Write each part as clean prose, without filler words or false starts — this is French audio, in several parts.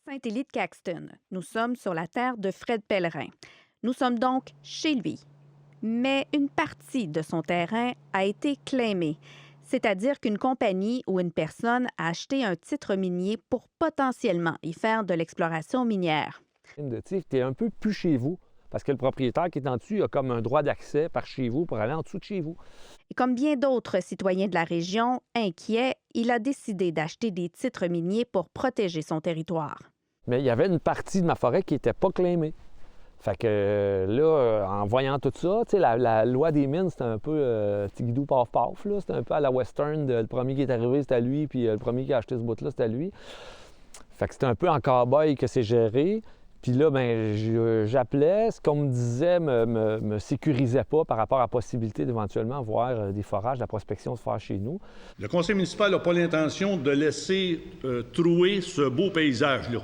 Saint-Élie-de-Caxton. Nous sommes sur la terre de Fred Pellerin. Nous sommes donc chez lui. Mais une partie de son terrain a été claimée, c'est-à-dire qu'une compagnie ou une personne a acheté un titre minier pour potentiellement y faire de l'exploration minière. Tu es un peu plus chez vous, parce que le propriétaire qui est en dessus a comme un droit d'accès par chez vous pour aller en dessous de chez vous. Et comme bien d'autres citoyens de la région, inquiet, il a décidé d'acheter des titres miniers pour protéger son territoire. Mais il y avait une partie de ma forêt qui n'était pas claimée. Fait que en voyant tout ça, tu sais, la loi des mines, c'était un peu tigidou paf paf, là. C'était un peu à la western, le premier qui est arrivé, c'était lui, puis le premier qui a acheté ce bout-là, c'était lui. Fait que c'était un peu en cow-boy que c'est géré. Puis là, j'appelais, ce qu'on me disait me sécurisait pas par rapport à la possibilité d'éventuellement voir des forages, de la prospection se faire chez nous. Le conseil municipal n'a pas l'intention de laisser trouer ce beau paysage-là.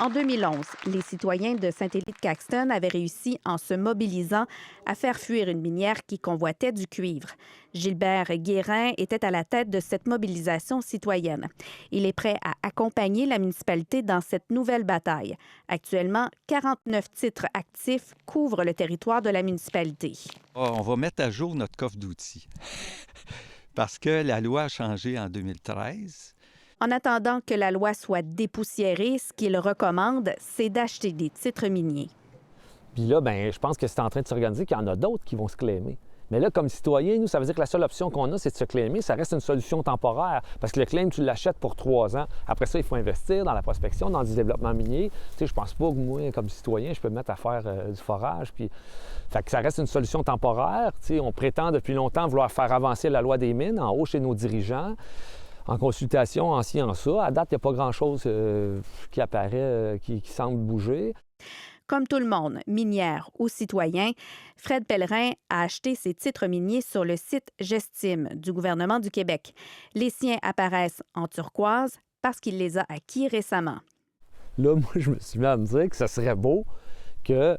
En 2011, les citoyens de Saint-Élie-de-Caxton avaient réussi, en se mobilisant, à faire fuir une minière qui convoitait du cuivre. Gilbert Guérin était à la tête de cette mobilisation citoyenne. Il est prêt à accompagner la municipalité dans cette nouvelle bataille. Actuellement, 49 titres actifs couvrent le territoire de la municipalité. On va mettre à jour notre coffre d'outils parce que la loi a changé en 2013. En attendant que la loi soit dépoussiérée, ce qu'il recommande, c'est d'acheter des titres miniers. Puis là, je pense que c'est en train de s'organiser qu'il y en a d'autres qui vont se claimer. Mais là, comme citoyen, nous, ça veut dire que la seule option qu'on a, c'est de se claimer. Ça reste une solution temporaire. Parce que le claim, tu l'achètes pour 3 ans. Après ça, il faut investir dans la prospection, dans du développement minier. Tu sais, je pense pas que moi, comme citoyen, je peux me mettre à faire du forage. Puis... Fait que ça reste une solution temporaire. Tu sais, on prétend depuis longtemps vouloir faire avancer la loi des mines en haut chez nos dirigeants. En consultation, en ci, en ça. À date, il n'y a pas grand-chose qui apparaît, qui semble bouger. Comme tout le monde, minière ou citoyen, Fred Pellerin a acheté ses titres miniers sur le site Gestime du gouvernement du Québec. Les siens apparaissent en turquoise parce qu'il les a acquis récemment. Là, moi, je me suis mis à me dire que ce serait beau qu'il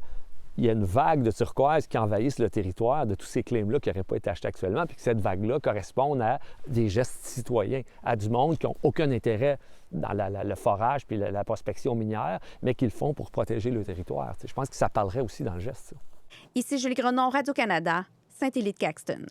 y ait une vague de turquoise qui envahisse le territoire de tous ces claims-là qui n'auraient pas été achetés actuellement, puis que cette vague-là corresponde à des gestes citoyens, à du monde qui n'ont aucun intérêt dans le forage puis la prospection minière, mais qui le font pour protéger le territoire. Je pense que ça parlerait aussi dans le geste, ça. Ici Julie Grenon, Radio-Canada, Saint-Élie-de-Caxton.